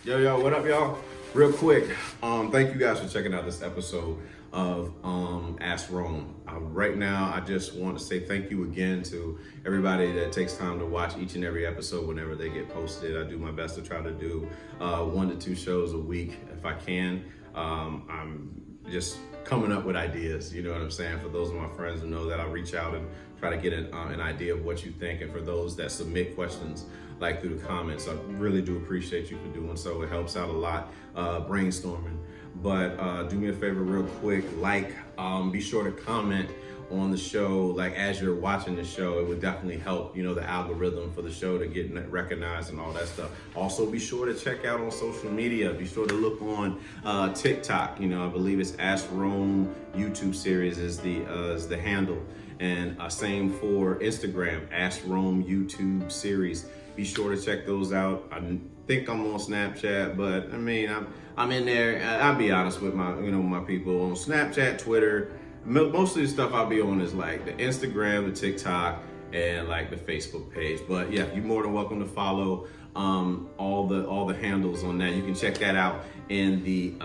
Yo, what up, y'all? Real quick, thank you guys for checking out this episode of Ask Rome. Right now, I just want to say thank you again to everybody that takes time to watch each and every episode whenever they get posted. I do my best to try to do 1 to 2 shows a week if I can. I'm just coming up with ideas, you know what I'm saying? For those of my friends who know that, I reach out and try to get an idea of what you think. And for those that submit questions, like through the comments, I really do appreciate you for doing so. It helps out a lot, brainstorming. But do me a favor real quick, be sure to comment on the show, like as you're watching the show. It would definitely help, you know, the algorithm for the show to get recognized and all that stuff. Also, be sure to check out on social media. Be sure to look on TikTok. You know, I believe it's Ask Rome YouTube series is the handle, and same for Instagram, Ask Rome YouTube series. Be sure to check those out. I think I'm on Snapchat, but I mean, I'm in there. I'll be honest with my people on Snapchat, Twitter. Most of the stuff I'll be on is like the Instagram, the TikTok, and like the Facebook page. But yeah, you're more than welcome to follow all the handles on that. You can check that out in the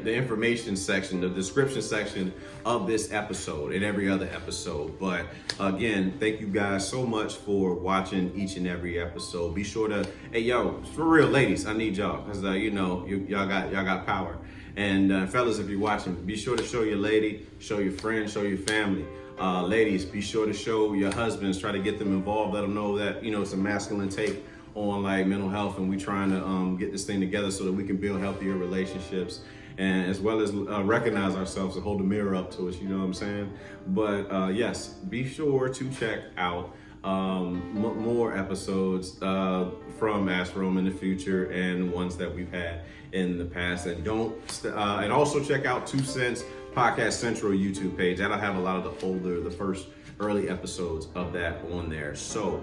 information section, the description section of this episode and every other episode. But again, thank you guys so much for watching each and every episode. Be sure to, hey yo, for real, ladies, I need y'all because y'all got power. And fellas, if you're watching, be sure to show your lady, show your friend, show your family. Ladies, be sure to show your husbands, try to get them involved, let them know that, you know, it's a masculine take on like mental health, and we trying to get this thing together so that we can build healthier relationships, and as well as recognize ourselves and hold the mirror up to us, you know what I'm saying? But yes, be sure to check out more episodes from Ask Rome in the future and ones that we've had in the past. And and also check out J.E.T.Sense Podcast Central YouTube page. That'll have a lot of the first early episodes of that on there. So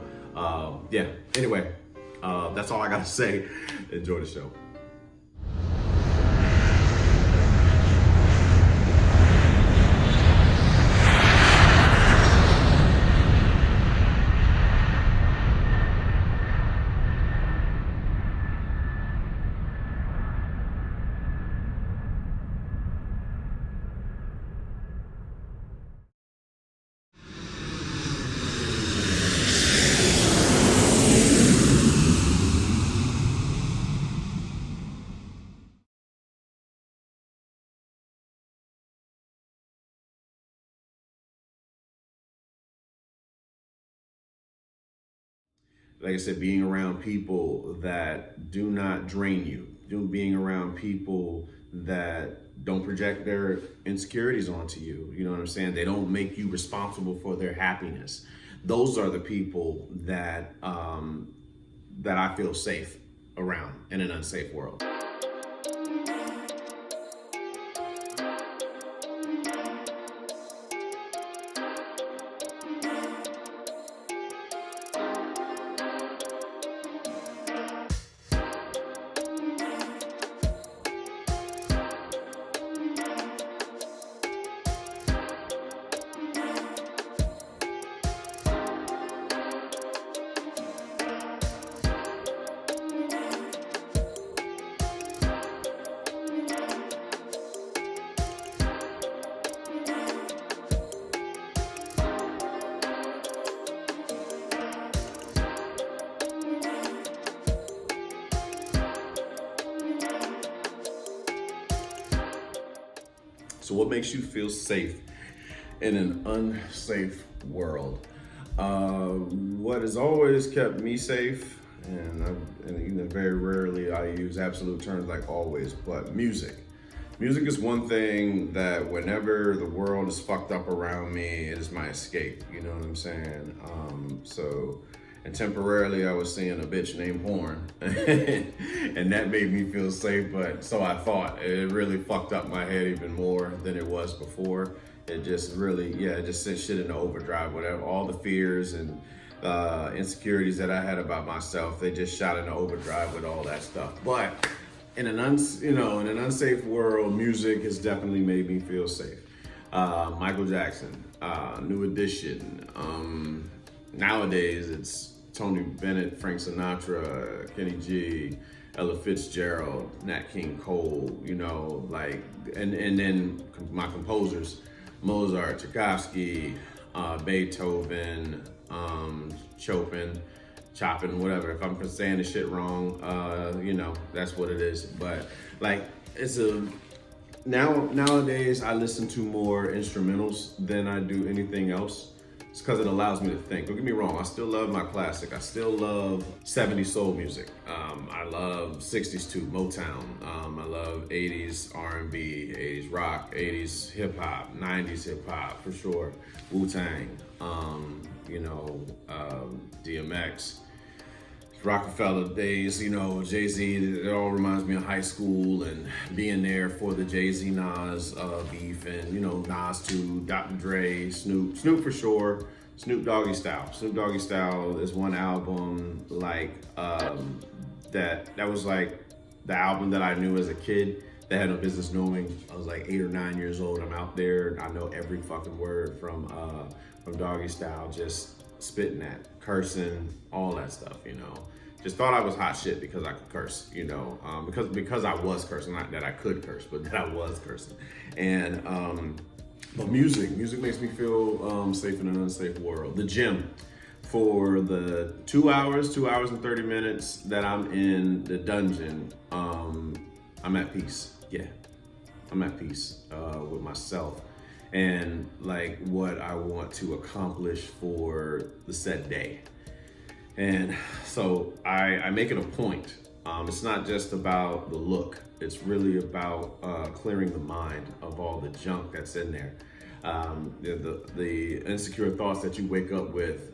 yeah, anyway, that's all I gotta say. Enjoy the show. Like I said, being around people that do not drain you, being around people that don't project their insecurities onto you. You know what I'm saying? They don't make you responsible for their happiness. Those are the people that that I feel safe around in an unsafe world. So what makes you feel safe in an unsafe world? What has always kept me safe, and very rarely I use absolute terms like always, but music. Music is one thing that whenever the world is fucked up around me, it is my escape, you know what I'm saying? And temporarily I was seeing a bitch named Horn and that made me feel safe, but so I thought. It really fucked up my head even more than it was before. It just really, it just sent shit into overdrive. Whatever, all the fears and insecurities that I had about myself, they just shot into overdrive with all that stuff. But in an unsafe world, music has definitely made me feel safe. Michael Jackson, New Edition. Nowadays, it's Tony Bennett, Frank Sinatra, Kenny G, Ella Fitzgerald, Nat King Cole, you know, like, and then my composers, Mozart, Tchaikovsky, Beethoven, Chopin, whatever. If I'm saying the shit wrong, you know, that's what it is. But like, nowadays I listen to more instrumentals than I do anything else. It's because it allows me to think. Don't get me wrong, I still love my classic. I still love 70s soul music. I love 60s too, Motown. I love 80s R&B, 80s rock, 80s hip hop, 90s hip hop for sure. Wu-Tang, you know, DMX. Rockefeller days, you know, Jay-Z, it all reminds me of high school and being there for the Jay-Z Nas beef, and, you know, Nas too, Dr. Dre, Snoop for sure, Snoop Doggy Style. Snoop Doggy Style is one album like that was like the album that I knew as a kid that had no business knowing. I was like 8 or 9 years old. I'm out there, I know every fucking word from Doggy Style, just spitting that, cursing, all that stuff, you know. Just thought I was hot shit because I could curse, you know, because I was cursing, not that I could curse, but that I was cursing. And but music makes me feel safe in an unsafe world. The gym, for the 2 hours and 30 minutes that I'm in the dungeon, I'm at peace. Yeah, I'm at peace with myself and like what I want to accomplish for the said day. And so I make it a point. It's not just about the look. It's really about clearing the mind of all the junk that's in there. The insecure thoughts that you wake up with,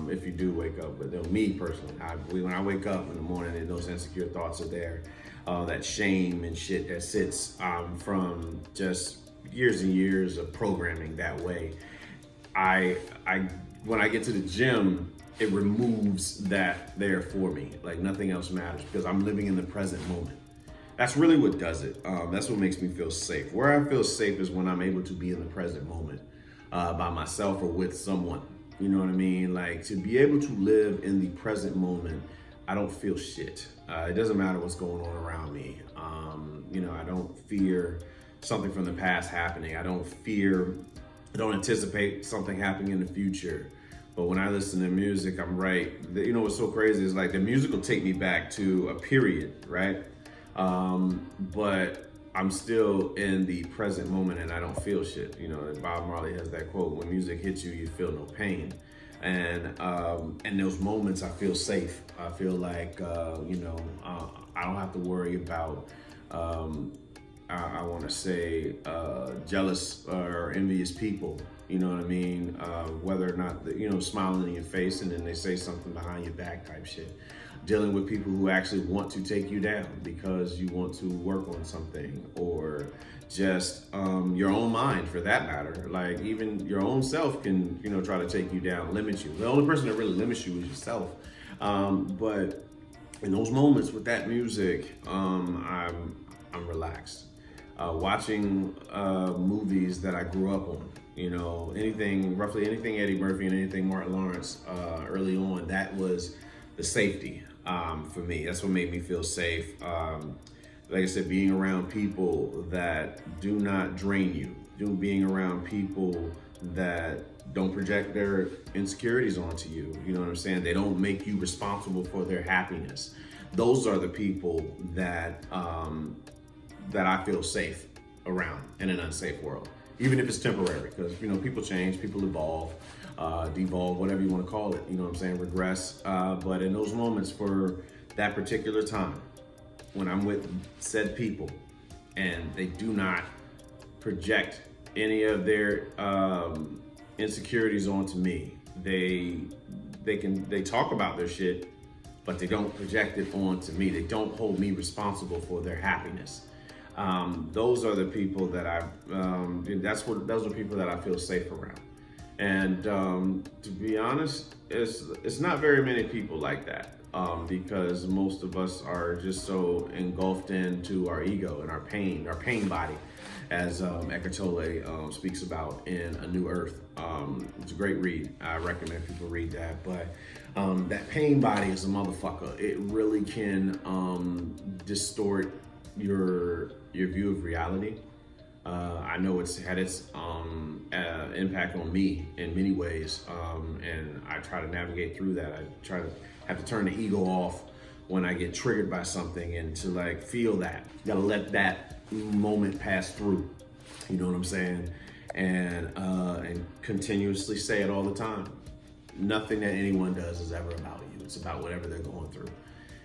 if you do wake up with them. Me personally, when I wake up in the morning and those insecure thoughts are there, that shame and shit that sits from just years and years of programming that way. When I get to the gym, it removes that there for me. Like nothing else matters because I'm living in the present moment. That's really what does it. That's what makes me feel safe. Where I feel safe is when I'm able to be in the present moment by myself or with someone. You know what I mean? Like to be able to live in the present moment, I don't feel shit. It doesn't matter what's going on around me. You know, I don't fear something from the past happening. I don't anticipate something happening in the future. But when I listen to music, I'm right. You know what's so crazy is like the music will take me back to a period, right? But I'm still in the present moment and I don't feel shit. You know, Bob Marley has that quote, when music hits you, you feel no pain. And in those moments, I feel safe. I feel like, you know, I don't have to worry about, I want to say, jealous or envious people. You know what I mean? Whether or not, you know, smiling in your face and then they say something behind your back type shit. Dealing with people who actually want to take you down because you want to work on something, or just your own mind for that matter. Like even your own self can, you know, try to take you down, limit you. The only person that really limits you is yourself. But in those moments with that music, I'm relaxed. Watching movies that I grew up on, you know, roughly anything Eddie Murphy and anything Martin Lawrence early on, that was the safety for me. That's what made me feel safe. Like I said, being around people that do not drain you, being around people that don't project their insecurities onto you. You know what I'm saying? They don't make you responsible for their happiness. Those are the people that I feel safe around in an unsafe world, even if it's temporary, because, you know, people change, people evolve, devolve, whatever you want to call it, you know what I'm saying, regress. But in those moments for that particular time, when I'm with said people and they do not project any of their insecurities onto me, they talk about their shit, but they don't project it onto me. They don't hold me responsible for their happiness. Those are the people that those are people that I feel safe around. And to be honest, it's not very many people like that. because most of us are just so engulfed into our ego and our pain body, as Eckhart Tolle speaks about in A New Earth. It's a great read. I recommend people read that. But that pain body is a motherfucker. It really can distort your view of reality. I know it's had its impact on me in many ways, and I try to navigate through that. I try to have to turn the ego off when I get triggered by something, and to like feel that. You gotta let that moment pass through. You know what I'm saying? And continuously say it all the time. Nothing that anyone does is ever about you. It's about whatever they're going through.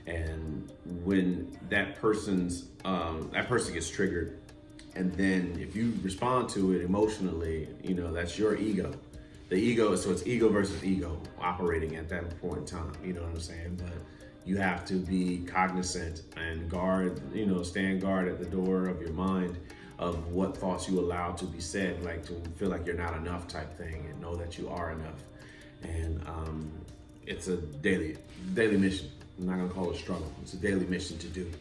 And when that person gets triggered, and then if you respond to it emotionally, you know, that's your ego. The ego, so it's ego versus ego operating at that point in time, you know what I'm saying? But you have to be cognizant and stand guard at the door of your mind of what thoughts you allow to be said, like to feel like you're not enough type thing, and know that you are enough. And it's a daily mission. I'm not gonna call it a struggle. It's a daily mission to do.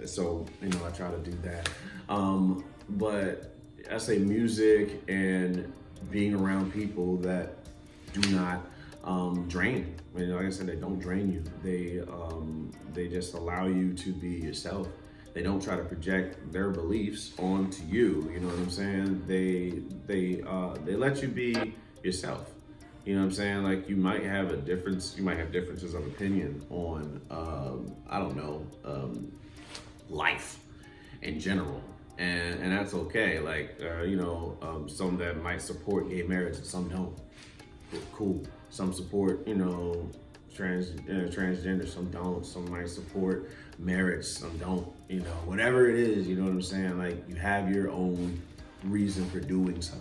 So, you know, I try to do that. But I say music and being around people that do not drain. I mean, like I said, they don't drain you. They just allow you to be yourself. They don't try to project their beliefs onto you. You know what I'm saying? They let you be yourself. You know what I'm saying? Like you might have differences of opinion on life in general. And that's okay. Like, some that might support gay marriage and some don't. Cool. Some support, transgender, some don't. Some might support marriage, some don't. You know, whatever it is, you know what I'm saying? Like, you have your own reason for doing so,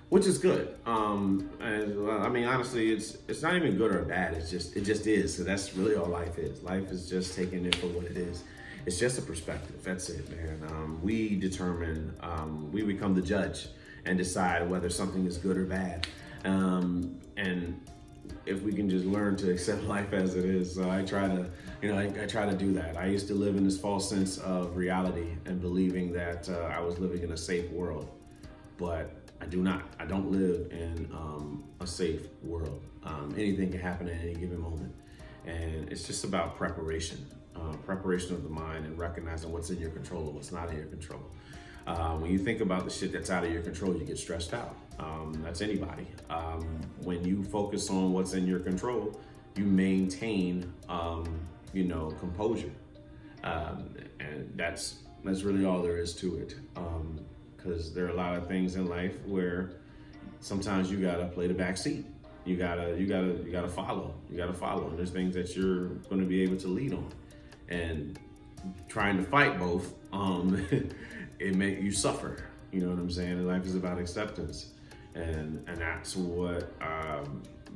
which is good. And I mean, honestly, it's not even good or bad. It just is. So that's really all life is. Life is just taking it for what it is. It's just a perspective. That's it, man. We become the judge and decide whether something is good or bad. And if we can just learn to accept life as it is, so I try to do that. I used to live in this false sense of reality and believing that I was living in a safe world, but I do not. I don't live in a safe world. Anything can happen at any given moment, and it's just about preparation. Preparation of the mind and recognizing what's in your control and what's not in your control. When you think about the shit that's out of your control, you get stressed out. That's anybody. When you focus on what's in your control, you maintain, composure. And that's really all there is to it. Because there are a lot of things in life where sometimes you gotta play the back seat. You gotta follow. And there's things that you're going to be able to lead on. And trying to fight both, it make you suffer. You know what I'm saying? And life is about acceptance, and that's what I've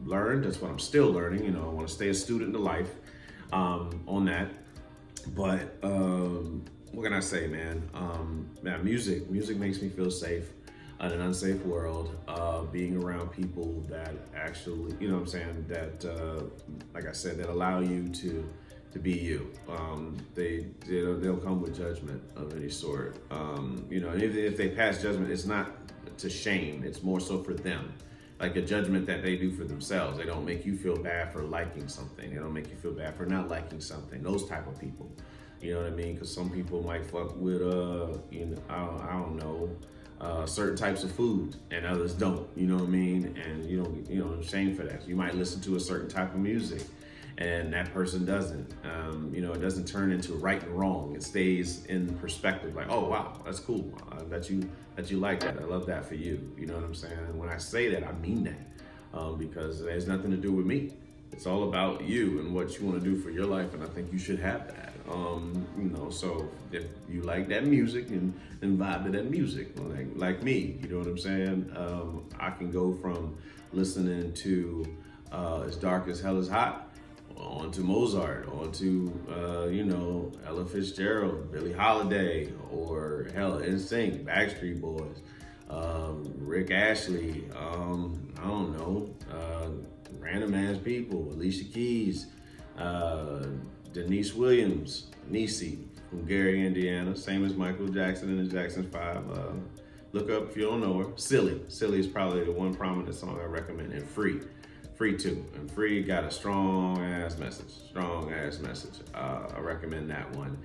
learned. That's what I'm still learning. You know, I want to stay a student in life on that. But what can I say, man? Music makes me feel safe in an unsafe world. Being around people that actually, you know what I'm saying, that like I said, that allow you to be you. They'll come with judgment of any sort. And if they pass judgment, it's not to shame. It's more so for them, like a judgment that they do for themselves. They don't make you feel bad for liking something. They don't make you feel bad for not liking something. Those type of people. You know what I mean? Because some people might fuck with certain types of food, and others don't. You know what I mean? And you don't shame for that. You might listen to a certain type of music, and that person doesn't. It doesn't turn into right and wrong. It stays in perspective, like, oh wow, that's cool. That you like that. I love that for you. You know what I'm saying? And when I say that, I mean that, because it has nothing to do with me. It's all about you and what you want to do for your life, and I think you should have that. So if you like that music and vibe to that music, like me, you know what I'm saying? I can go from listening to As Dark as Hell is Hot, on to Mozart, on to, Ella Fitzgerald, Billie Holiday, or hell, NSYNC, Backstreet Boys, Rick Ashley, I don't know, random ass people, Alicia Keys, Denise Williams, Niecy from Gary, Indiana, same as Michael Jackson and the Jackson 5. Look up if you don't know her. Silly. Silly is probably the one prominent song I recommend. And Free. Free too. And Free got a strong ass message. I recommend that one.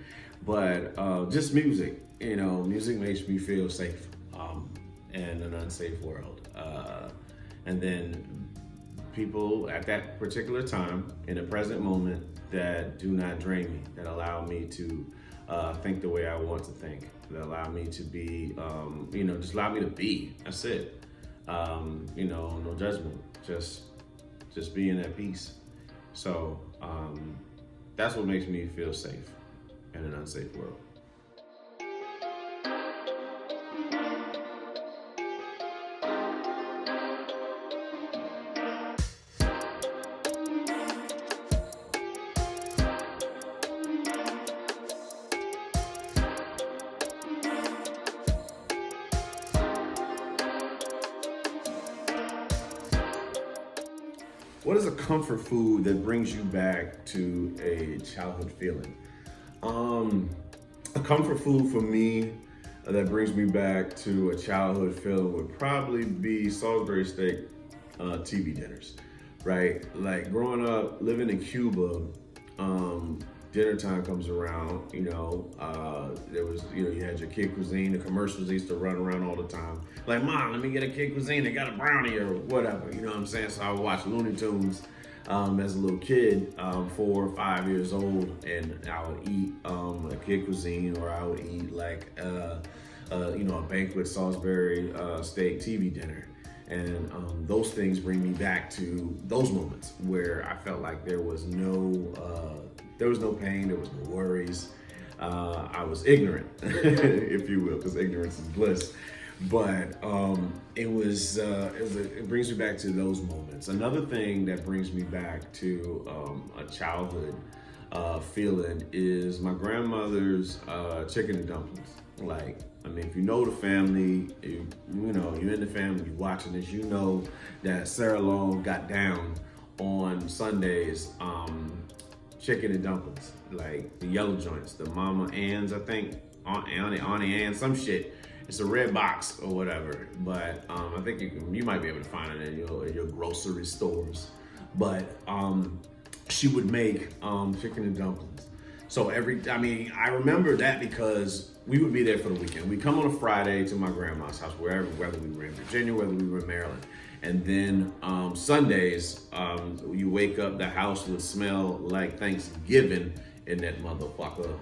But just music. Music makes me feel safe in an unsafe world. And then people at that particular time, in the present moment, that do not drain me, that allow me to think the way I want to think, that allow me to be, just allow me to be. That's it. No judgment, just being at peace. So that's what makes me feel safe in an unsafe world. What is a comfort food that brings you back to a childhood feeling? A comfort food for me that brings me back to a childhood feeling would probably be Salisbury steak TV dinners, right? Like growing up, living in Cuba, dinner time comes around, there was, you had your kid cuisine, the commercials used to run around all the time. Like, Mom, let me get a kid cuisine, they got a brownie or whatever, you know what I'm saying? So I would watch Looney Tunes as a little kid, 4 or 5 years old, and I would eat a kid cuisine, or I would eat like, a banquet Salisbury steak TV dinner. And those things bring me back to those moments where I felt like there was no pain, there was no worries. I was ignorant, if you will, because ignorance is bliss. But it brings me back to those moments. Another thing that brings me back to a childhood feeling is my grandmother's chicken and dumplings. If you know the family, you're in the family, you're watching this, you know that Sarah Long got down on Sundays, chicken and dumplings, like the yellow joints, the Mama Ann's, I think, Auntie Ann, some shit. It's a red box or whatever, but I think you might be able to find it in your grocery stores. But she would make chicken and dumplings. So I remember that because we would be there for the weekend. We'd come on a Friday to my grandma's house, whether we were in Virginia, whether we were in Maryland. And then Sundays, you wake up, the house would smell like Thanksgiving in that motherfucker.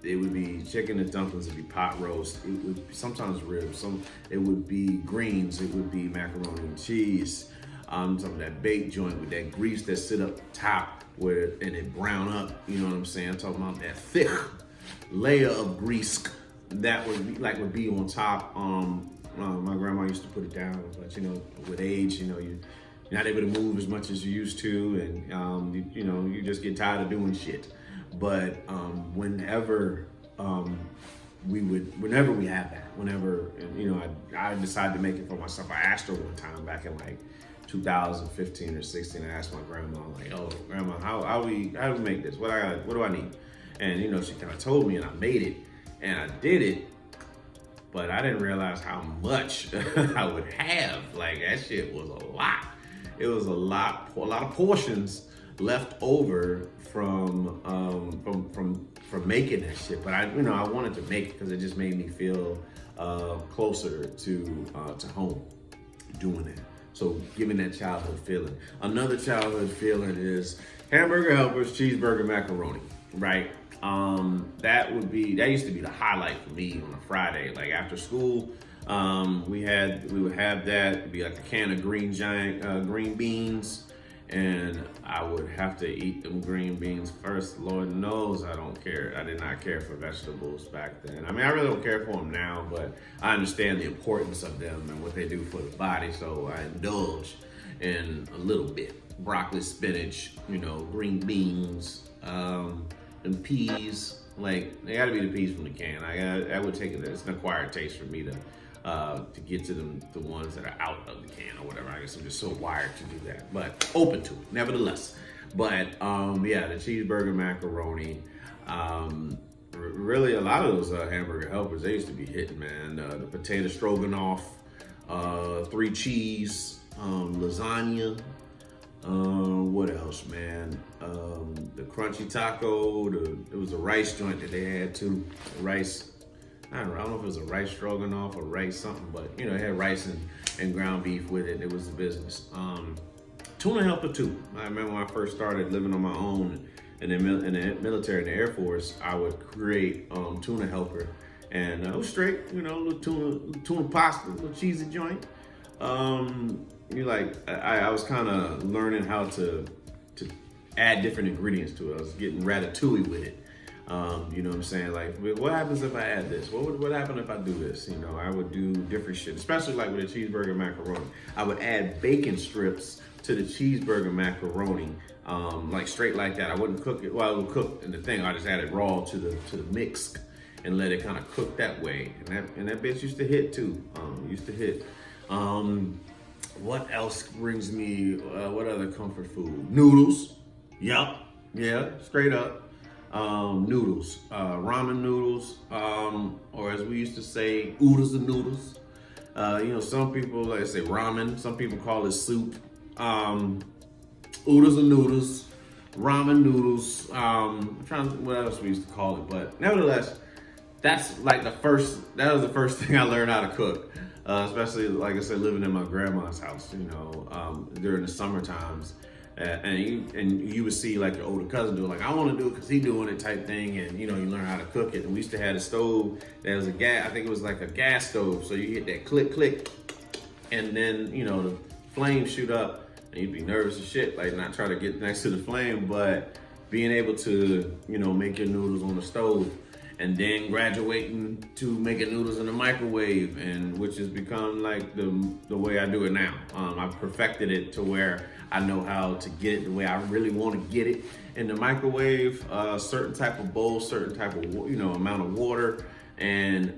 It would be chicken and dumplings, it'd be pot roast, it would be sometimes ribs, it would be greens, it would be macaroni and cheese, some of that baked joint with that grease that sit up top and it brown up, you know what I'm saying? I'm talking about that thick layer of grease that would be on top. My grandma used to put it down, but with age, you're not able to move as much as you used to, and you just get tired of doing shit. But whenever we have that, I decided to make it for myself. I asked her one time back in 2015 or 16. I asked my grandma, "Oh, Grandma, how do we make this? What do I need?" And she kind of told me, and I made it, and I did it. But I didn't realize how much I would have. That shit was a lot. It was a lot of portions left over from making that shit. But I wanted to make it because it just made me feel closer to home doing that. So giving that childhood feeling. Another childhood feeling is hamburger helpers, cheeseburger, macaroni, right? That used to be the highlight for me on a Friday. After school, we would have that. It'd be like a can of green beans, and I would have to eat them green beans first. Lord knows I don't care. I did not care for vegetables back then. I really don't care for them now, but I understand the importance of them and what they do for the body, so I indulge in a little bit. Broccoli, spinach, green beans, and peas. They gotta be the peas from the can. I would take it. It's an acquired taste for me to get to the ones that are out of the can or whatever. I guess I'm just so wired to do that, but open to it nevertheless. But yeah, the cheeseburger macaroni. Really, a lot of those hamburger helpers, they used to be hitting, man. The potato stroganoff, 3 cheese, lasagna. What else, man? The crunchy taco. It was a rice joint that they had too. Rice. I don't know if it was a rice stroganoff or rice something, but it had rice and ground beef with it. It was the business. Tuna helper too. I remember when I first started living on my own in the military, in the Air Force, I would create tuna helper, and it was straight, little tuna pasta, little cheesy joint. I was kind of learning how to add different ingredients to it. I was getting ratatouille with it. You know what I'm saying? Like, what happens if I add this? What would happen if I do this? I would do different shit, especially like with a cheeseburger macaroni. I would add bacon strips to the cheeseburger macaroni, like straight like that. I wouldn't cook it. Well, I would cook in the thing. I just add it raw to the mix and let it kind of cook that way. And that bitch used to hit too. What else brings me? What other comfort food? Noodles. Yup. Yeah. Straight up. Noodles, ramen noodles, or as we used to say, oodles and noodles. Some people like to say ramen. Some people call it soup. Oodles and noodles, ramen noodles. I'm trying to think what else we used to call it, but nevertheless, that was the first thing I learned how to cook. Especially, like I said, living in my grandma's house, during the summer times. And you would see like your older cousin do it, like, I want to do it because he's doing it type thing, and you learn how to cook it. And we used to have a stove that was a gas, I think it was like a gas stove, so you hit that click click, and then the flames shoot up, and you'd be nervous as shit, like not trying to get next to the flame, but being able to make your noodles on the stove, and then graduating to making noodles in the microwave, and which has become like the way I do it now. I've perfected it to where I know how to get it the way I really want to get it in the microwave. Certain type of bowl, certain type of amount of water, and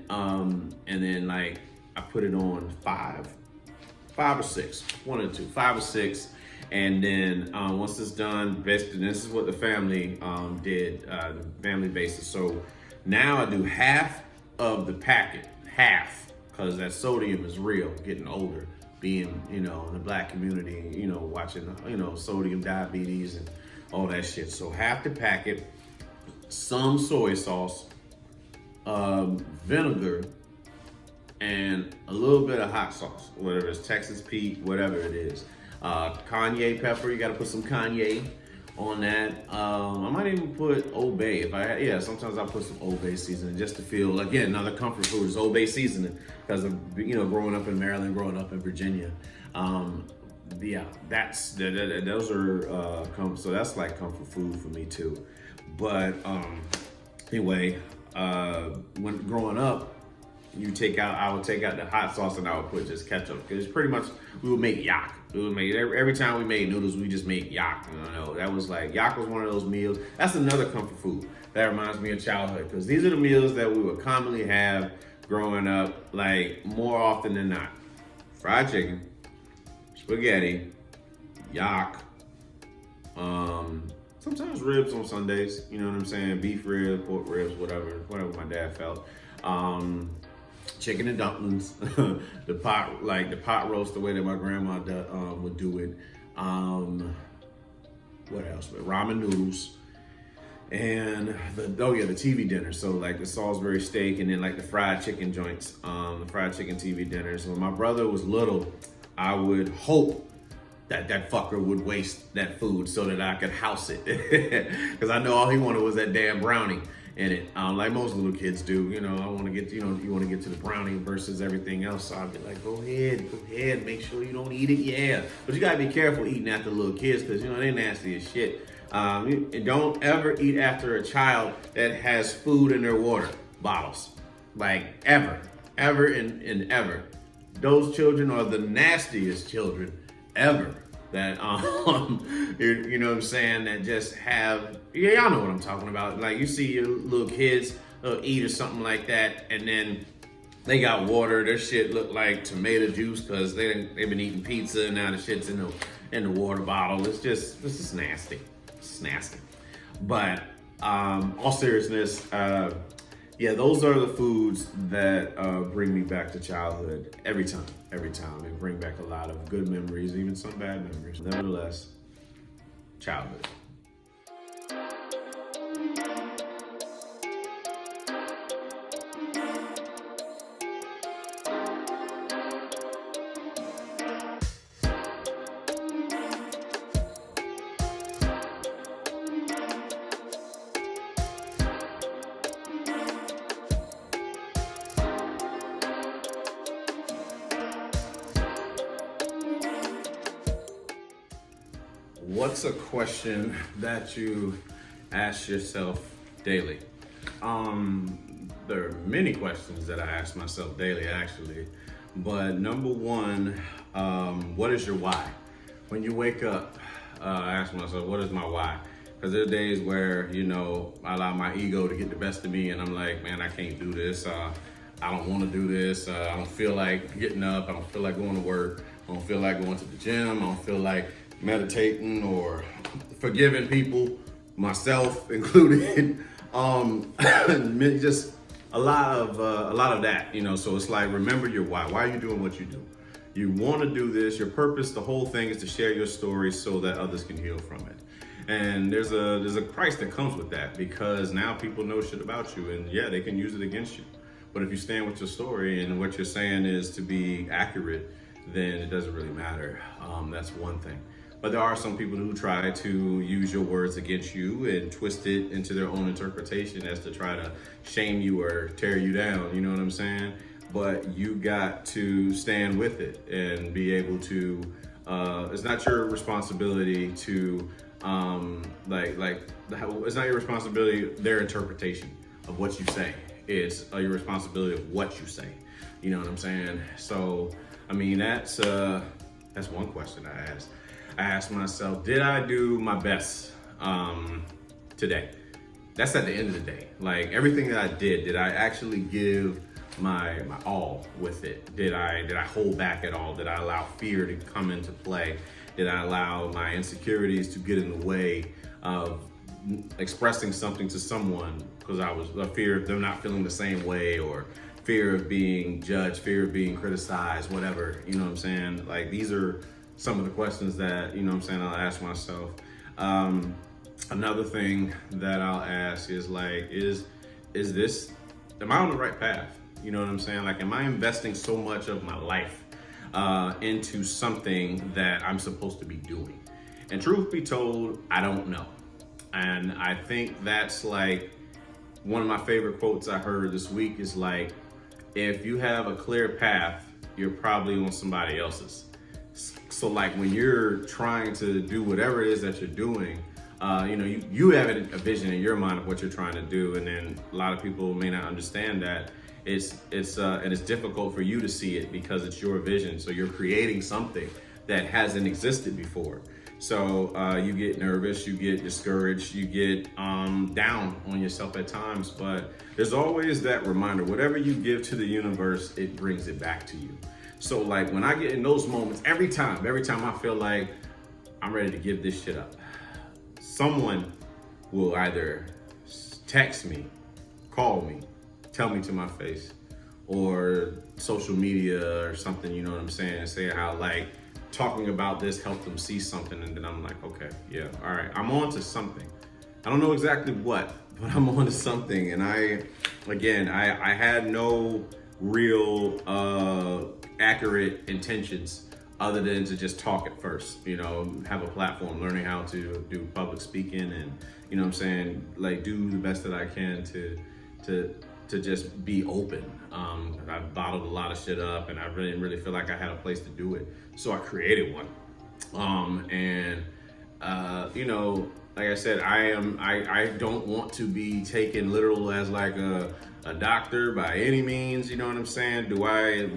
then like I put it on 5 or 6, 1 or 2, 5 or 6, and then once it's done, basically this is what the family did, the family basis. So now I do half of the packet, because that sodium is real. Getting older, being in the black community, watching sodium diabetes and all that shit. So half the packet, some soy sauce, vinegar, and a little bit of hot sauce, whether it's Texas Pete, whatever it is. Cayenne pepper, you gotta put some cayenne on that. I might even put Old Bay sometimes I put some Old Bay seasoning just to feel, again, another comfort food is Old Bay seasoning, because of growing up in Maryland, growing up in Virginia. Those are so that's like comfort food for me too. But anyway, when growing up, I would take out the hot sauce and I would put just ketchup, because pretty much we would make yak. Every time we made noodles, we just made yak. That was like, yak was one of those meals. That's another comfort food that reminds me of childhood, because these are the meals that we would commonly have growing up, like more often than not. Fried chicken, spaghetti, yak, sometimes ribs on Sundays, you know what I'm saying? Beef ribs, pork ribs, whatever my dad felt. Chicken and dumplings, the pot roast, the way that my grandma would do it. What else? Ramen noodles, and the TV dinner. So like the Salisbury steak, and then like the fried chicken joints, the fried chicken TV dinners. When my brother was little, I would hope that fucker would waste that food so that I could house it, because I know all he wanted was that damn brownie in it, like most little kids do. I want to get, you want to get to the brownie versus everything else. So I'd be like, go ahead, make sure you don't eat it, yeah. But you gotta be careful eating after little kids, because they're nasty as shit. Don't ever eat after a child that has food in their water bottles, like ever. Those children are the nastiest children ever. That you know what I'm saying, that just have, y'all know what I'm talking about. Like, you see your little kids eat or something like that, and then they got water. Their shit look like tomato juice, because they've been eating pizza, and now the shit's in the water bottle. It's just nasty. It's nasty. But all seriousness, yeah, those are the foods that bring me back to childhood every time. Every time. They bring back a lot of good memories, even some bad memories. Nevertheless, childhood. What's a question that you ask yourself daily? There are many questions that I ask myself daily, actually. But number one, what is your why? When you wake up, I ask myself, what is my why? Because there are days where, I allow my ego to get the best of me and I'm like, man, I can't do this. I don't want to do this. I don't feel like getting up. I don't feel like going to work. I don't feel like going to the gym. I don't feel like meditating or forgiving people, myself included. Just a lot of that, so it's like, remember your why. Why are you doing what you do? You want to do this. Your purpose, the whole thing, is to share your story so that others can heal from it. And there's a price that comes with that, because now people know shit about you, and yeah, they can use it against you. But if you stand with your story and what you're saying is to be accurate, then it doesn't really matter. That's one thing. But there are some people who try to use your words against you and twist it into their own interpretation as to try to shame you or tear you down, you know what I'm saying? But you got to stand with it and be able to, it's not your responsibility to, it's not your responsibility, their interpretation of what you say. It's your responsibility of what you say, you know what I'm saying? So, I mean, that's one question I asked. I asked myself, did I do my best today? That's at the end of the day. Like, everything that I did I actually give my all with it? Did I hold back at all? Did I allow fear to come into play? Did I allow my insecurities to get in the way of expressing something to someone because I was a fear of them not feeling the same way, or fear of being judged, fear of being criticized, whatever, you know what I'm saying? Like, these are some of the questions that, I'll ask myself. Another thing that I'll ask is like, am I on the right path? You know what I'm saying? Like, am I investing so much of my life into something that I'm supposed to be doing? And truth be told, I don't know. And I think that's like one of my favorite quotes I heard this week is like, if you have a clear path, you're probably on somebody else's. So like, when you're trying to do whatever it is that you're doing, you have a vision in your mind of what you're trying to do, and then a lot of people may not understand that. And it's difficult for you to see it because it's your vision. So you're creating something that hasn't existed before. So you get nervous, you get discouraged, you get down on yourself at times, but there's always that reminder, whatever you give to the universe, it brings it back to you. So like, when I get in those moments, every time I feel like I'm ready to give this shit up, someone will either text me, call me, tell me to my face, or social media or something, you know what I'm saying, say how like talking about this helped them see something, and then I'm like, okay, yeah, all right, I'm on to something. I don't know exactly what, but I'm on to something. And I had no real accurate intentions other than to just talk at first, have a platform, learning how to do public speaking, and you know what I'm saying, like, do the best that I can to just be open. I've bottled a lot of shit up, and I didn't really feel like I had a place to do it, so I created one. Like I said, I don't want to be taken literal as like a doctor by any means, you know what I'm saying? Do I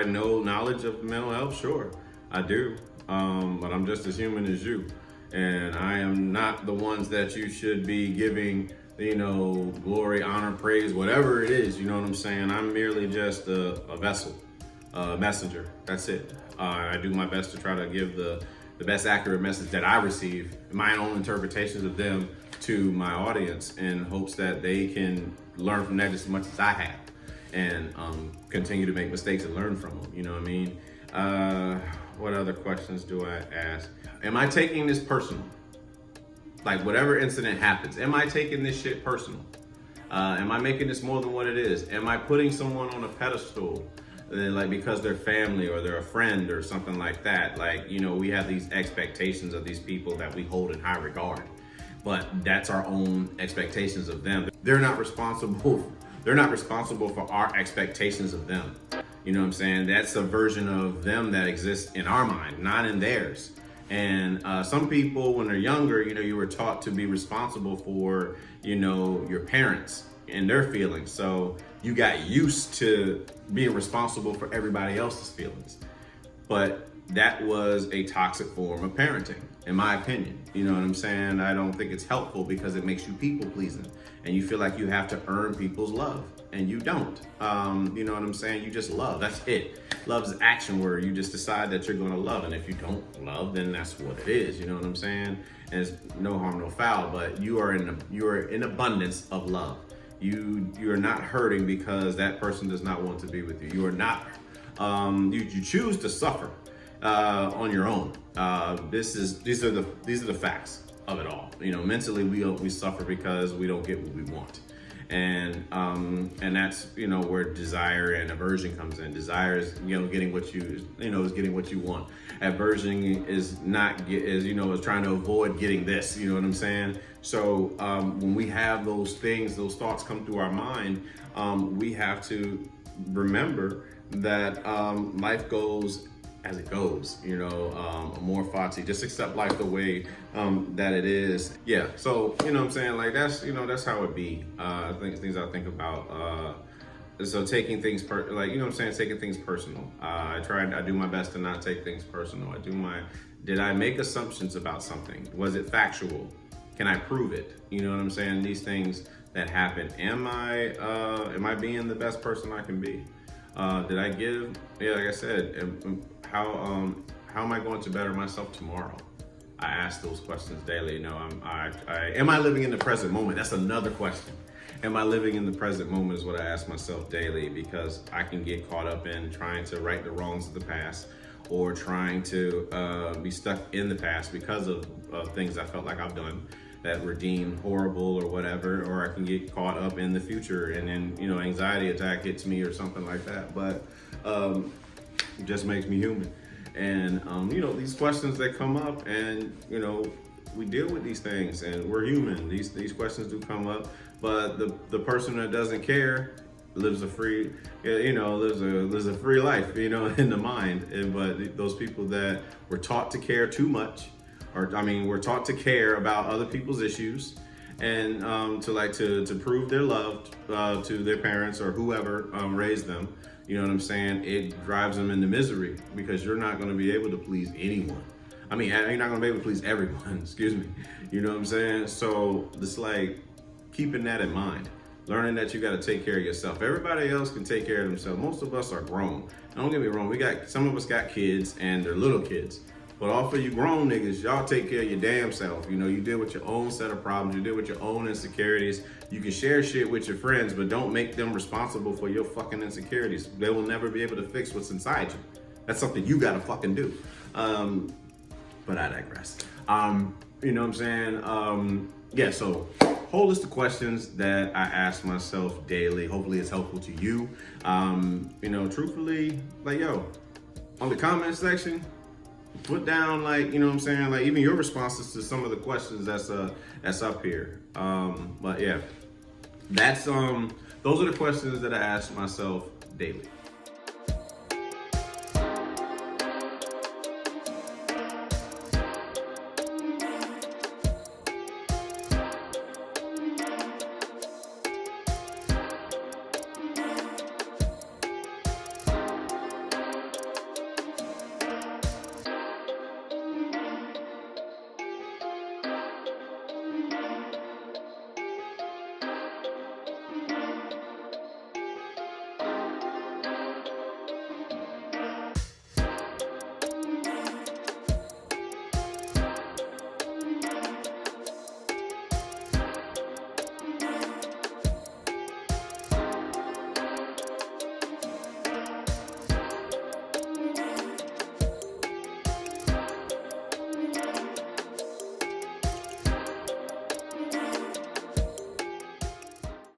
know knowledge of mental health? Sure, I do. But I'm just as human as you. And I am not the ones that you should be giving, glory, honor, praise, whatever it is, you know what I'm saying? I'm merely just a vessel, a messenger. That's it. I do my best to try to give the the best accurate message that I receive, my own interpretations of them to my audience, in hopes that they can learn from that just as much as I have, and continue to make mistakes and learn from them. You know what I mean? What other questions do I ask? Am I taking this personal? Like, whatever incident happens, am I taking this shit personal? Am I making this more than what it is? Am I putting someone on a pedestal, like because they're family or they're a friend or something like that? Like, you know, we have these expectations of these people that we hold in high regard, but that's our own expectations of them. They're not responsible. They're not responsible for our expectations of them. You know what I'm saying? That's a version of them that exists in our mind, not in theirs. And some people, when they're younger, you know, you were taught to be responsible for, you know, your parents and their feelings. So you got used to being responsible for everybody else's feelings. But that was a toxic form of parenting, in my opinion. You know what I'm saying? I don't think it's helpful, because it makes you people pleasing, and you feel like you have to earn people's love, and you don't. You know what I'm saying? You just love. That's it. Love is an action word. You just decide that you're going to love, and if you don't love, then that's what it is. You know what I'm saying? And it's no harm, no foul. But you are in abundance of love. You are not hurting because that person does not want to be with you. You are not. You choose to suffer on your own. These are the facts of it all. You know, mentally we suffer because we don't get what we want. And that's, you know, where desire and aversion comes in. Desire is, you know, getting what is getting what you want. Aversion is trying to avoid getting this. You know what I'm saying? So when we have those things, those thoughts come through our mind, we have to remember that life goes as it goes, you know, more Fati, just accept life the way that it is. Yeah, so, you know what I'm saying, like, that's how it be. Things I think about. So taking things, taking things personal. I do my best to not take things personal. Did I make assumptions about something? Was it factual? Can I prove it? You know what I'm saying? These things that happen. Am I being the best person I can be? Did I give? Yeah, like I said, how am I going to better myself tomorrow? I ask those questions daily. You know, am I living in the present moment? That's another question. Am I living in the present moment is what I ask myself daily, because I can get caught up in trying to right the wrongs of the past, or trying to be stuck in the past because of things I felt like I've done that were deemed horrible or whatever, or I can get caught up in the future and then, you know, anxiety attack hits me or something like that. But it just makes me human. And, you know, these questions that come up, and, you know, we deal with these things, and we're human. These questions do come up, but the person that doesn't care lives a free, lives a free life, you know, in the mind. But those people that were taught to care too much, we're taught to care about other people's issues, and to prove their love to their parents or whoever raised them. You know what I'm saying? It drives them into misery, because you're not going to be able to please anyone. I mean, you're not going to be able to please everyone. Excuse me. You know what I'm saying? So it's like keeping that in mind, learning that you got to take care of yourself. Everybody else can take care of themselves. Most of us are grown. Don't get me wrong. Some of us got kids, and they're little kids. But all for you grown niggas, y'all take care of your damn self. You know, you deal with your own set of problems. You deal with your own insecurities. You can share shit with your friends, but don't make them responsible for your fucking insecurities. They will never be able to fix what's inside you. That's something you gotta fucking do. But I digress. You know what I'm saying? Yeah, so whole list of questions that I ask myself daily. Hopefully it's helpful to you. You know, truthfully, like, yo, on the comment section, put down, like, you know what I'm saying, like, even your responses to some of the questions that's up here. But yeah, those are the questions that I ask myself daily.